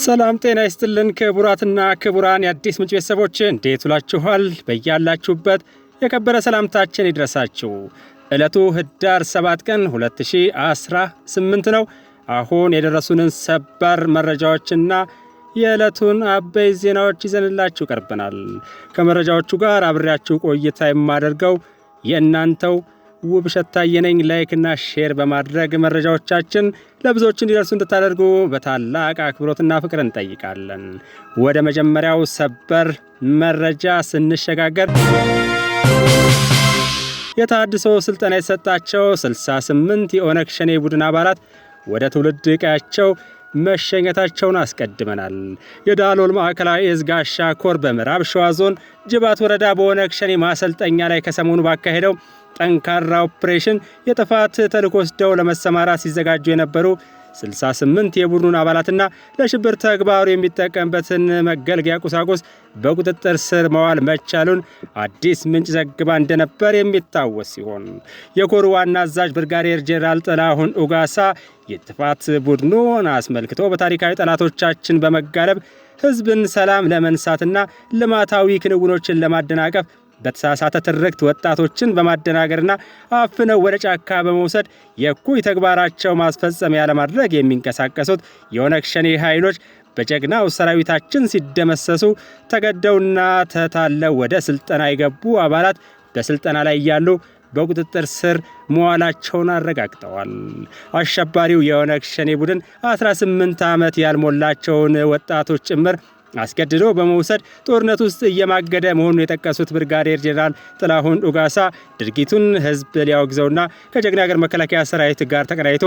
ሰላም ጤና ይስጥልን ክቡራትና ክቡራን የአዲስ ምንጭ ቤተሰቦች እንዴት ውላችኋል? በያላችሁበት የከበረ ሰላምታችን ይድረሳችሁ። ዕለቱ ህዳር 7 ቀን 2018 ነው። አሁን የደረሱንን ሰበር መረጃዎችና የዕለቱን አበይ ዜናዎች ይዘንላችሁ ቀርበናል። ከመረጃዎቹ ጋር አብሬያችሁ ቆይታ የማደርገው የእናንተው ውብሸት ታየ ነኝ። ላይክና ሼር በማድረግ መረጃዎቻችን ለብዙዎች እንዲደርሱ እንድታደርጉ በታላቅ አክብሮትና ፍቅር እንጠይቃለን። ወደ መጀመሪያው ሰበር መረጃ ስንሸጋገር የተሃድሶ ስልጠና የተሰጣቸው 68 የኦነግ ሸኔ ቡድን አባላት ወደ ትውልድ ቀያቸው መሸኘታቸውን አስቀድመናል። የዳሎል ማዕከላዊ እዝ ጋሻ ኮር በምዕራብ ሸዋ ዞን ጅባት ወረዳ በኦነግ ሸኔ ማሰልጠኛ ላይ ከሰሞኑ ባካሄደው ጠንካራ ኦፕሬሽን የጥፋት ተልዕኮ ወስደው ለመሰማራት ሲዘጋጁ የነበሩ 68 የቡድኑን አባላትና ለሽብር ተግባሩ የሚጠቀምበትን መገልገያ ቁሳቁስ በቁጥጥር ስር መዋል መቻሉን አዲስ ምንጭ ዘግባ እንደነበር የሚታወስ ሲሆን የኮሩ ዋና አዛዥ ብርጋዴር ጄኔራል ጥላሁን ኡጋሳ የጥፋት ቡድኑን አስመልክቶ በታሪካዊ ጠላቶቻችን በመጋለብ ህዝብን ሰላም ለመንሳትና ልማታዊ ክንውኖችን ለማደናቀፍ በተሳሳተ ትርክት ወጣቶችን በማደናገርና አፍነው ወደ ጫካ በመውሰድ የእኩይ ተግባራቸው ማስፈጸሚያ ለማድረግ የሚንቀሳቀሱት የኦነግ ሸኔ ኃይሎች በጀግናው ሰራዊታችን ሲደመሰሱ ተገደውና ተታለው ወደ ስልጠና የገቡ አባላት በስልጠና ላይ እያሉ በቁጥጥር ስር መዋላቸውን አረጋግጠዋል። አሸባሪው የኦነግ ሸኔ ቡድን 18 ዓመት ያልሞላቸውን ወጣቶች ጭምር አስገድዶ በመውሰድ ጦርነት ውስጥ እየማገደ መሆኑን የጠቀሱት ብርጋዴር ጄኔራል ጥላሁን ኡጋሳ ድርጊቱን ህዝብ ሊያወግዘውና ከጀግና ሀገር መከላከያ ሰራዊት ጋር ተቀናይቶ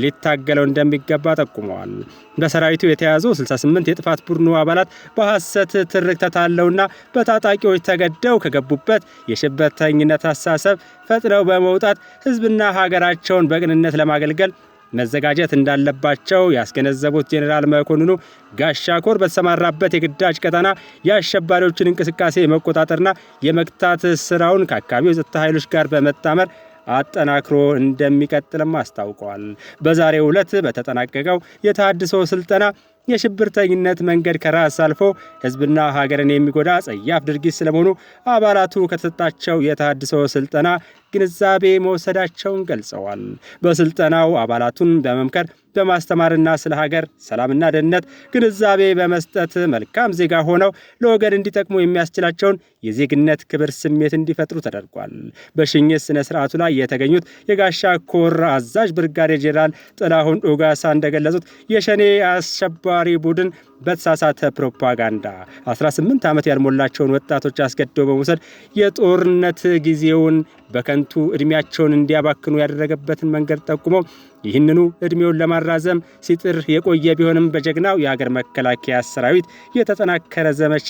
ሊታገለው እንደሚገባ ጠቁመዋል። በሰራዊቱ የተያዙ 68 የጥፋት ቡድኑ አባላት በሐሰት ትርክት ተታለውና በታጣቂዎች ተገደው ከገቡበት የሽብርተኝነት አስተሳሰብ ፈጥነው በመውጣት ህዝብና ሀገራቸውን በቅንነት ለማገልገል መዘጋጀት እንዳለባቸው ያስገነዘቡት ጄኔራል መኮንኑ ጋሻ ኮር በተሰማራበት የግዳጅ ቀጠና የአሸባሪዎችን እንቅስቃሴ የመቆጣጠርና የመግታት ስራውን ከአካባቢው የጸጥታ ኃይሎች ጋር በመጣመር አጠናክሮ እንደሚቀጥልም አስታውቀዋል። በዛሬው ዕለት በተጠናቀቀው የተሃድሶ ስልጠና የሽብርተኝነት መንገድ ከራስ አልፎ ህዝብና ሀገርን የሚጎዳ ጸያፍ ድርጊት ስለመሆኑ አባላቱ ከተሰጣቸው የተሃድሶ ስልጠና ግንዛቤ መውሰዳቸውን ገልጸዋል። በስልጠናው አባላቱን በመምከር በማስተማርና ስለ ሀገር ሰላምና ደህንነት ግንዛቤ በመስጠት መልካም ዜጋ ሆነው ለወገን እንዲጠቅሙ የሚያስችላቸውን የዜግነት ክብር ስሜት እንዲፈጥሩ ተደርጓል። በሽኝት ስነ ስርዓቱ ላይ የተገኙት የጋሻ ኮር አዛዥ ብርጋዴር ጄኔራል ጥላሁን ኡጋሳ እንደገለጹት የሸኔ አሸባሪ ቡድን በተሳሳተ ፕሮፓጋንዳ 18 ዓመት ያልሞላቸውን ወጣቶች አስገድዶ በመውሰድ የጦርነት ጊዜውን በከንቱ እድሜያቸውን እንዲያባክኑ ያደረገበትን መንገድ ጠቁመው ይህንኑ እድሜውን ለማራዘም ሲጥር የቆየ ቢሆንም በጀግናው የሀገር መከላከያ ሰራዊት የተጠናከረ ዘመቻ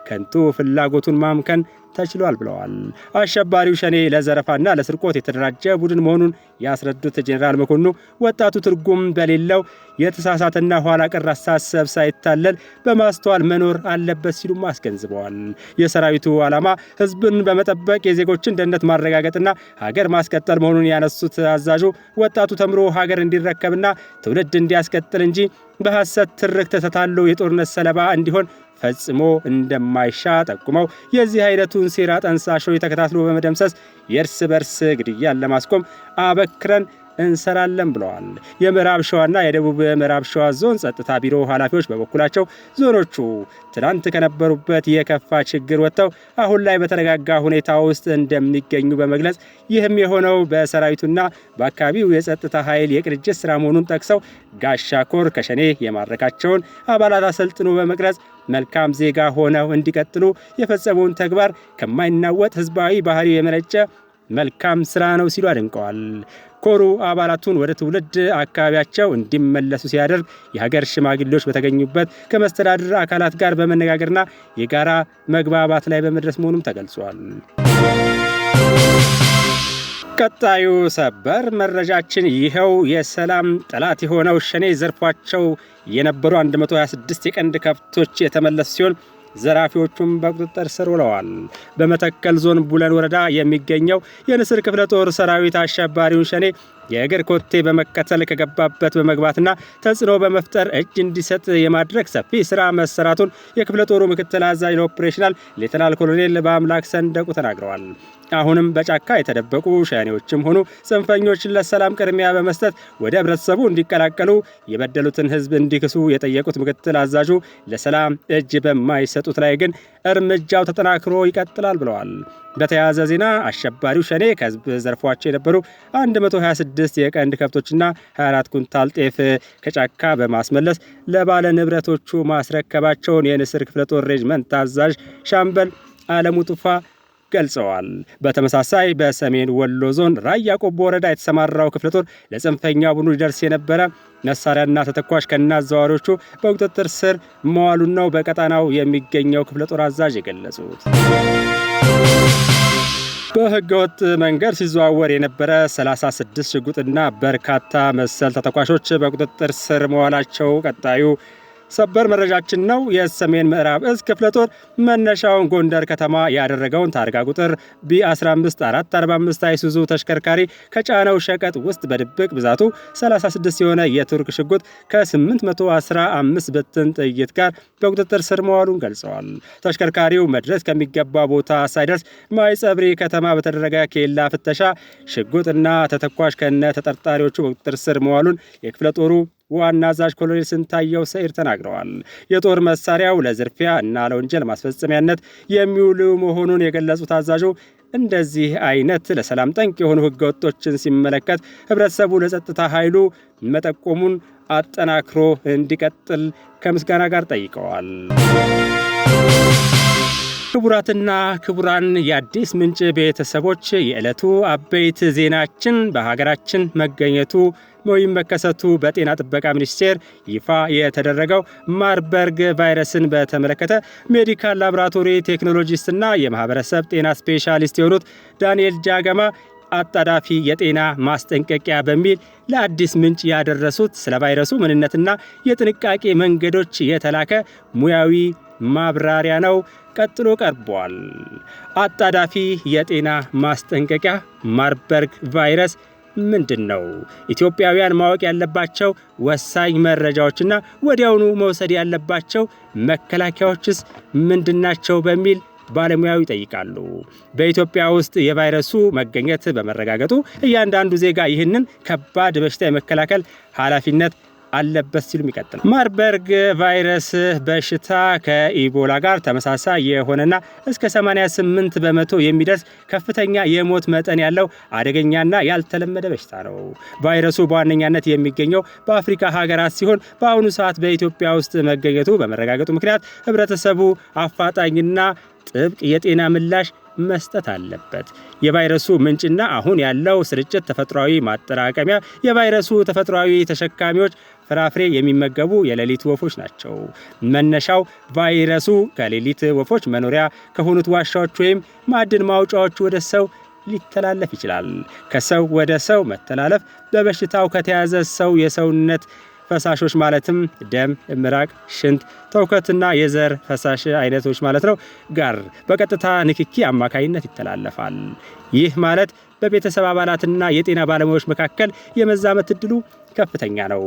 ከንቱ ፍላጎቱን ማምከን ተችሏል ብለዋል። አሸባሪው ሸኔ ለዘረፋና ለስርቆት የተደራጀ ቡድን መሆኑን ያስረዱት ጄኔራል መኮንኑ ወጣቱ ትርጉም በሌለው የተሳሳተና ኋላ ቀር አስተሳሰብ ሳይታለል በማስተዋል መኖር አለበት ሲሉም አስገንዝበዋል። የሰራዊቱ ዓላማ ህዝብን በመጠበቅ የዜጎችን ደህንነት ማረጋገጥና ሀገር ማስቀጠል መሆኑን ያነሱት አዛዡ ወጣቱ ተምሮ ሀገር እንዲረከብና ትውልድ እንዲያስቀጥል እንጂ በሐሰት ትርክት ተታሎ የጦርነት ሰለባ እንዲሆን ፈጽሞ እንደማይሻ ጠቁመው የዚህ አይነቱን ሴራ ጠንሳሾች ተከታትሎ በመደምሰስ የእርስ በርስ ግድያን ለማስቆም አበክረን እንሰራለን ብለዋል። የምዕራብ ሸዋና የደቡብ ምዕራብ ሸዋ ዞን ጸጥታ ቢሮ ኃላፊዎች በበኩላቸው ዞኖቹ ትናንት ከነበሩበት የከፋ ችግር ወጥተው አሁን ላይ በተረጋጋ ሁኔታ ውስጥ እንደሚገኙ በመግለጽ ይህም የሆነው በሰራዊቱና በአካባቢው የጸጥታ ኃይል የቅንጅት ስራ መሆኑን ጠቅሰው ጋሻ ኮር ከሸኔ የማረካቸውን አባላት አሰልጥኖ በመቅረጽ መልካም ዜጋ ሆነው እንዲቀጥሉ የፈጸመውን ተግባር ከማይናወጥ ህዝባዊ ባህሪው የመነጨ መልካም ስራ ነው ሲሉ አድንቀዋል። ኮሩ አባላቱን ወደ ትውልድ አካባቢያቸው እንዲመለሱ ሲያደርግ የሀገር ሽማግሌዎች በተገኙበት ከመስተዳድር አካላት ጋር በመነጋገርና የጋራ መግባባት ላይ በመድረስ መሆኑም ተገልጿል። ቀጣዩ ሰበር መረጃችን ይኸው የሰላም ጠላት የሆነው ሸኔ ዘርፏቸው የነበሩ 126 የቀንድ ከብቶች የተመለሱ ሲሆን ዘራፊዎቹም በቁጥጥር ስር ውለዋል። በመተከል ዞን ቡለን ወረዳ የሚገኘው የንስር ክፍለ ጦር ሰራዊት አሸባሪውን ሸኔ የእግር ኮቴ በመከተል ከገባበት በመግባትና ተጽዕኖ በመፍጠር እጅ እንዲሰጥ የማድረግ ሰፊ ስራ መሰራቱን የክፍለ ጦሩ ምክትል አዛዥ ኦፕሬሽናል ሌተናል ኮሎኔል በአምላክ ሰንደቁ ተናግረዋል። አሁንም በጫካ የተደበቁ ሸኔዎችም ሆኑ ጽንፈኞች ለሰላም ቅድሚያ በመስጠት ወደ ህብረተሰቡ እንዲቀላቀሉ የበደሉትን ህዝብ እንዲክሱ የጠየቁት ምክትል አዛዡ ለሰላም እጅ በማይሰጡት ላይ ግን እርምጃው ተጠናክሮ ይቀጥላል ብለዋል። በተያያዘ ዜና አሸባሪው ሸኔ ከህዝብ ዘርፏቸው የነበሩ 126 የቀንድ ከብቶችና 24 ኩንታል ጤፍ ከጫካ በማስመለስ ለባለ ንብረቶቹ ማስረከባቸውን የንስር ክፍለ ጦር ሬጅመንት አዛዥ ሻምበል አለሙ ጡፋ ገልጸዋል። በተመሳሳይ በሰሜን ወሎ ዞን ራያ ቆቦ ወረዳ የተሰማራው ክፍለ ጦር ለጽንፈኛ ቡድኑ ሊደርስ የነበረ መሳሪያና ተተኳሽ ከነአዘዋዋሪዎቹ በቁጥጥር ስር መዋሉን ነው በቀጣናው የሚገኘው ክፍለ ጦር አዛዥ የገለጹት። በህገወጥ መንገድ ሲዘዋወር የነበረ 36 ሽጉጥና በርካታ መሰል ተተኳሾች በቁጥጥር ስር መዋላቸው ቀጣዩ ሰበር መረጃችን ነው። የሰሜን ምዕራብ እዝ ክፍለ ጦር መነሻውን ጎንደር ከተማ ያደረገውን ታርጋ ቁጥር B15445 አይሱዙ ተሽከርካሪ ከጫነው ሸቀጥ ውስጥ በድብቅ ብዛቱ 36 የሆነ የቱርክ ሽጉጥ ከ815 ብትን ጥይት ጋር በቁጥጥር ስር መዋሉን ገልጸዋል። ተሽከርካሪው መድረስ ከሚገባ ቦታ ሳይደርስ ማይጸብሪ ከተማ በተደረገ ኬላ ፍተሻ ሽጉጥና ተተኳሽ ከነ ተጠርጣሪዎቹ በቁጥጥር ስር መዋሉን የክፍለ ጦሩ ዋና አዛዥ ኮሎኔል ስንታየው ሰኢድ ተናግረዋል። የጦር መሳሪያው ለዝርፊያ እና ለወንጀል ማስፈጸሚያነት የሚውሉ መሆኑን የገለጹት አዛዡ እንደዚህ አይነት ለሰላም ጠንቅ የሆኑ ህገወጦችን ሲመለከት ህብረተሰቡ ለጸጥታ ኃይሉ መጠቆሙን አጠናክሮ እንዲቀጥል ከምስጋና ጋር ጠይቀዋል። ክቡራትና ክቡራን የአዲስ ምንጭ ቤተሰቦች የዕለቱ አበይት ዜናችን በሀገራችን መገኘቱ ወይም መከሰቱ በጤና ጥበቃ ሚኒስቴር ይፋ የተደረገው ማርበርግ ቫይረስን በተመለከተ ሜዲካል ላቦራቶሪ ቴክኖሎጂስትና የማህበረሰብ ጤና ስፔሻሊስት የሆኑት ዳንኤል ጃገማ አጣዳፊ የጤና ማስጠንቀቂያ በሚል ለአዲስ ምንጭ ያደረሱት ስለ ቫይረሱ ምንነትና የጥንቃቄ መንገዶች የተላከ ሙያዊ ማብራሪያ ነው። ቀጥሎ ቀርቧል። አጣዳፊ የጤና ማስጠንቀቂያ ማርበርግ ቫይረስ ምንድን ነው? ኢትዮጵያውያን ማወቅ ያለባቸው ወሳኝ መረጃዎችና ወዲያውኑ መውሰድ ያለባቸው መከላከያዎችስ ምንድናቸው? በሚል ባለሙያው ይጠይቃሉ። በኢትዮጵያ ውስጥ የቫይረሱ መገኘት በመረጋገጡ እያንዳንዱ ዜጋ ይህንን ከባድ በሽታ የመከላከል ኃላፊነት አለበት ሲሉም ይቀጥላል። ማርበርግ ቫይረስ በሽታ ከኢቦላ ጋር ተመሳሳይ የሆነና እስከ 88 በመቶ የሚደርስ ከፍተኛ የሞት መጠን ያለው አደገኛና ያልተለመደ በሽታ ነው። ቫይረሱ በዋነኛነት የሚገኘው በአፍሪካ ሀገራት ሲሆን በአሁኑ ሰዓት በኢትዮጵያ ውስጥ መገኘቱ በመረጋገጡ ምክንያት ህብረተሰቡ አፋጣኝና ጥብቅ የጤና ምላሽ መስጠት አለበት። የቫይረሱ ምንጭና አሁን ያለው ስርጭት ተፈጥሯዊ ማጠራቀሚያ የቫይረሱ ተፈጥሯዊ ተሸካሚዎች ፍራፍሬ የሚመገቡ የሌሊት ወፎች ናቸው። መነሻው ቫይረሱ ከሌሊት ወፎች መኖሪያ ከሆኑት ዋሻዎች ወይም ማዕድን ማውጫዎች ወደ ሰው ሊተላለፍ ይችላል። ከሰው ወደ ሰው መተላለፍ በበሽታው ከተያዘ ሰው የሰውነት ፈሳሾች ማለትም ደም፣ ምራቅ፣ ሽንት፣ ተውከትና የዘር ፈሳሽ አይነቶች ማለት ነው ጋር በቀጥታ ንክኪ አማካይነት ይተላለፋል። ይህ ማለት በቤተሰብ አባላትና የጤና ባለሙያዎች መካከል የመዛመት እድሉ ከፍተኛ ነው።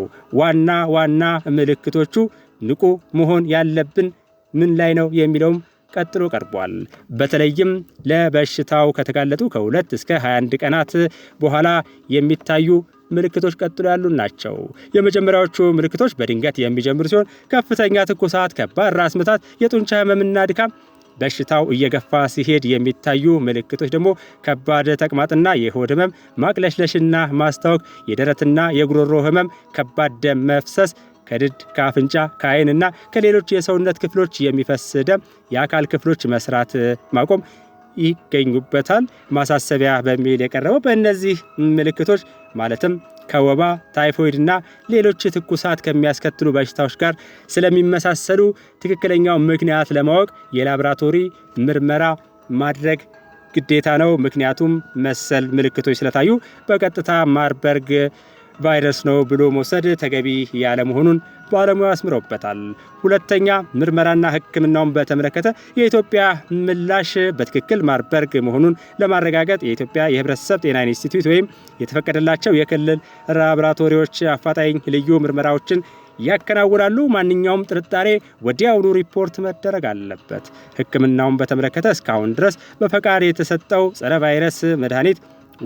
ዋና ምልክቶቹ ንቁ መሆን ያለብን ምን ላይ ነው የሚለውም ቀጥሎ ቀርቧል። በተለይም ለበሽታው ከተጋለጡ ከ2 እስከ 21 ቀናት በኋላ የሚታዩ ምልክቶች ቀጥሎ ያሉ ናቸው። የመጀመሪያዎቹ ምልክቶች በድንገት የሚጀምሩ ሲሆን ከፍተኛ ትኩሳት፣ ከባድ ራስ ምታት፣ የጡንቻ ህመምና ድካም። በሽታው እየገፋ ሲሄድ የሚታዩ ምልክቶች ደግሞ ከባድ ተቅማጥና የሆድ ህመም፣ ማቅለሽለሽና ማስታወክ፣ የደረትና የጉሮሮ ህመም፣ ከባድ ደም መፍሰስ፣ ከድድ፣ ከአፍንጫ፣ ከአይንና ከሌሎች የሰውነት ክፍሎች የሚፈስ ደም፣ የአካል ክፍሎች መስራት ማቆም ይገኙበታል። ማሳሰቢያ በሚል የቀረበው በእነዚህ ምልክቶች ማለትም ከወባ፣ ታይፎይድና ሌሎች ትኩሳት ከሚያስከትሉ በሽታዎች ጋር ስለሚመሳሰሉ ትክክለኛው ምክንያት ለማወቅ የላቦራቶሪ ምርመራ ማድረግ ግዴታ ነው። ምክንያቱም መሰል ምልክቶች ስለታዩ በቀጥታ ማርበርግ ቫይረስ ነው ብሎ መውሰድ ተገቢ ያለመሆኑን ባለሙያው አስምረውበታል። ሁለተኛ ምርመራና ሕክምናውን በተመለከተ የኢትዮጵያ ምላሽ በትክክል ማርበርግ መሆኑን ለማረጋገጥ የኢትዮጵያ የህብረተሰብ ጤና ኢንስቲትዩት ወይም የተፈቀደላቸው የክልል ላቦራቶሪዎች አፋጣኝ ልዩ ምርመራዎችን ያከናውናሉ። ማንኛውም ጥርጣሬ ወዲያውኑ ሪፖርት መደረግ አለበት። ሕክምናውን በተመለከተ እስካሁን ድረስ በፈቃድ የተሰጠው ጸረ ቫይረስ መድኃኒት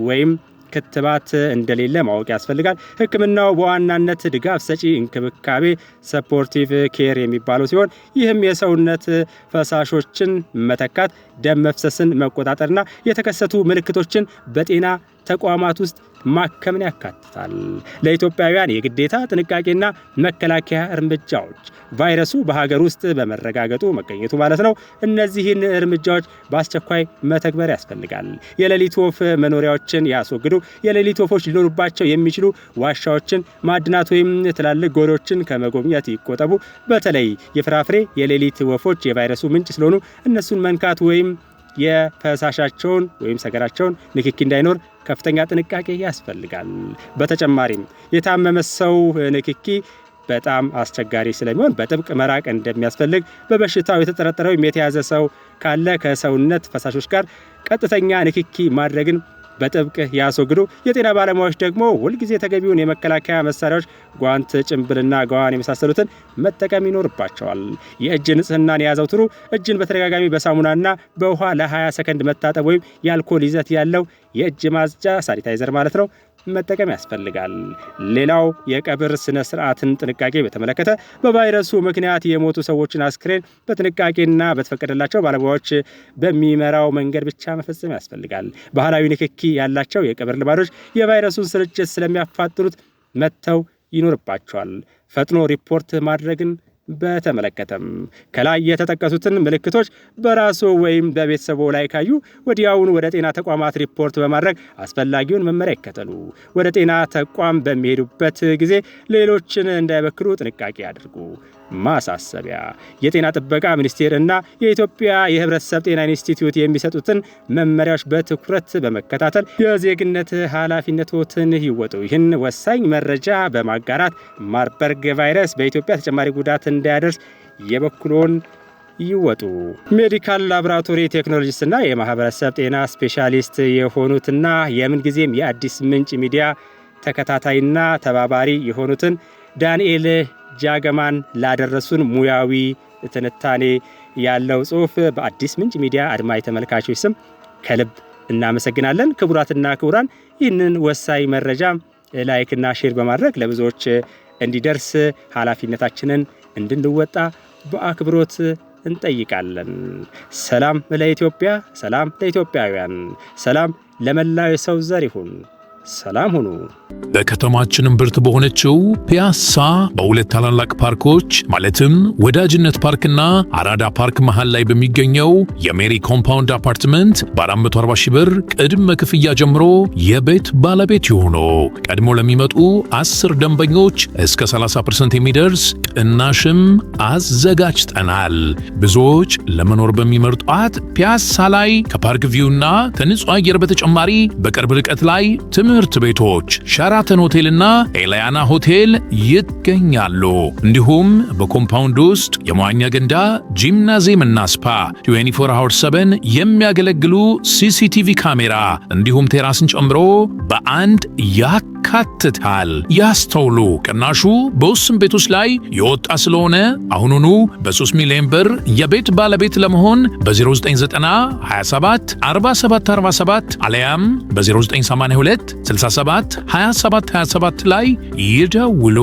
ወይም ክትባት እንደሌለ ማወቅ ያስፈልጋል። ሕክምናው በዋናነት ድጋፍ ሰጪ እንክብካቤ ሰፖርቲቭ ኬር የሚባለው ሲሆን ይህም የሰውነት ፈሳሾችን መተካት፣ ደም መፍሰስን መቆጣጠርና የተከሰቱ ምልክቶችን በጤና ተቋማት ውስጥ ማከምን ያካትታል። ለኢትዮጵያውያን የግዴታ ጥንቃቄና መከላከያ እርምጃዎች ቫይረሱ በሀገር ውስጥ በመረጋገጡ መገኘቱ ማለት ነው። እነዚህን እርምጃዎች በአስቸኳይ መተግበር ያስፈልጋል። የሌሊት ወፍ መኖሪያዎችን ያስወግዱ። የሌሊት ወፎች ሊኖሩባቸው የሚችሉ ዋሻዎችን፣ ማዕድናት ወይም ትላልቅ ጎሬዎችን ከመጎብኘት ይቆጠቡ። በተለይ የፍራፍሬ የሌሊት ወፎች የቫይረሱ ምንጭ ስለሆኑ እነሱን መንካት ወይም የፈሳሻቸውን ወይም ሰገራቸውን ንክኪ እንዳይኖር ከፍተኛ ጥንቃቄ ያስፈልጋል። በተጨማሪም የታመመ ሰው ንክኪ በጣም አስቸጋሪ ስለሚሆን በጥብቅ መራቅ እንደሚያስፈልግ፣ በበሽታው የተጠረጠረ ወይም የተያዘ ሰው ካለ ከሰውነት ፈሳሾች ጋር ቀጥተኛ ንክኪ ማድረግን በጥብቅ ያስወግዱ። የጤና ባለሙያዎች ደግሞ ሁልጊዜ ተገቢውን የመከላከያ መሳሪያዎች፣ ጓንት፣ ጭንብልና ጋዋን የመሳሰሉትን መጠቀም ይኖርባቸዋል። የእጅ ንጽህናን ያዘውትሩ። እጅን በተደጋጋሚ በሳሙናና በውሃ ለ20 ሰከንድ መታጠብ ወይም የአልኮል ይዘት ያለው የእጅ ማጽጃ ሳኒታይዘር ማለት ነው መጠቀም ያስፈልጋል። ሌላው የቀብር ስነ ስርዓትን ጥንቃቄ በተመለከተ በቫይረሱ ምክንያት የሞቱ ሰዎችን አስክሬን በጥንቃቄና በተፈቀደላቸው ባለሙያዎች በሚመራው መንገድ ብቻ መፈጸም ያስፈልጋል። ባህላዊ ንክኪ ያላቸው የቀብር ልማዶች የቫይረሱን ስርጭት ስለሚያፋጥኑት መተው ይኖርባቸዋል። ፈጥኖ ሪፖርት ማድረግን በተመለከተም ከላይ የተጠቀሱትን ምልክቶች በራሱ ወይም በቤተሰቦ ላይ ካዩ ወዲያውኑ ወደ ጤና ተቋማት ሪፖርት በማድረግ አስፈላጊውን መመሪያ ይከተሉ። ወደ ጤና ተቋም በሚሄዱበት ጊዜ ሌሎችን እንዳይበክሉ ጥንቃቄ ያድርጉ። ማሳሰቢያ፣ የጤና ጥበቃ ሚኒስቴር እና የኢትዮጵያ የህብረተሰብ ጤና ኢንስቲትዩት የሚሰጡትን መመሪያዎች በትኩረት በመከታተል የዜግነት ኃላፊነቶትን ይወጡ። ይህን ወሳኝ መረጃ በማጋራት ማርበርግ ቫይረስ በኢትዮጵያ ተጨማሪ ጉዳት እንዳያደርስ የበኩሎን ይወጡ። ሜዲካል ላቦራቶሪ ቴክኖሎጂስትና የማህበረሰብ ጤና ስፔሻሊስት የሆኑትና የምንጊዜም የአዲስ ምንጭ ሚዲያ ተከታታይና ተባባሪ የሆኑትን ዳንኤል ጃገማን ላደረሱን ሙያዊ ትንታኔ ያለው ጽሑፍ በአዲስ ምንጭ ሚዲያ አድማጭ ተመልካቾች ስም ከልብ እናመሰግናለን። ክቡራትና ክቡራን፣ ይህንን ወሳኝ መረጃ ላይክና ሼር በማድረግ ለብዙዎች እንዲደርስ ኃላፊነታችንን እንድንወጣ በአክብሮት እንጠይቃለን። ሰላም ለኢትዮጵያ፣ ሰላም ለኢትዮጵያውያን፣ ሰላም ለመላው የሰው ዘር ይሁን። ሰላም ሁኑ። በከተማችን እምብርት በሆነችው ፒያሳ በሁለት ታላላቅ ፓርኮች ማለትም ወዳጅነት ፓርክና አራዳ ፓርክ መሃል ላይ በሚገኘው የሜሪ ኮምፓውንድ አፓርትመንት በ440 ሺህ ብር ቅድመ ክፍያ ጀምሮ የቤት ባለቤት ይሆኑ። ቀድሞ ለሚመጡ 10 ደንበኞች እስከ 30% የሚደርስ ቅናሽም አዘጋጅተናል። ብዙዎች ለመኖር በሚመርጧት ፒያሳ ላይ ከፓርክ ቪውና ከንጹህ አየር በተጨማሪ በቅርብ ርቀት ላይ ትምህርት ቤቶች ሸራተን ሆቴልና ኤላያና ሆቴል ይገኛሉ። እንዲሁም በኮምፓውንድ ውስጥ የመዋኛ ገንዳ፣ ጂምናዚየምና ስፓ 24/7 የሚያገለግሉ ሲሲቲቪ ካሜራ እንዲሁም ቴራስን ጨምሮ በአንድ ያካትታል። ያስተውሉ፣ ቅናሹ በውስን ቤቶች ላይ የወጣ ስለሆነ አሁኑኑ በ3 ሚሊዮን ብር የቤት ባለቤት ለመሆን በ0990 27 47 47 አለያም በ0982 67 27 27 ላይ ይደውሉ።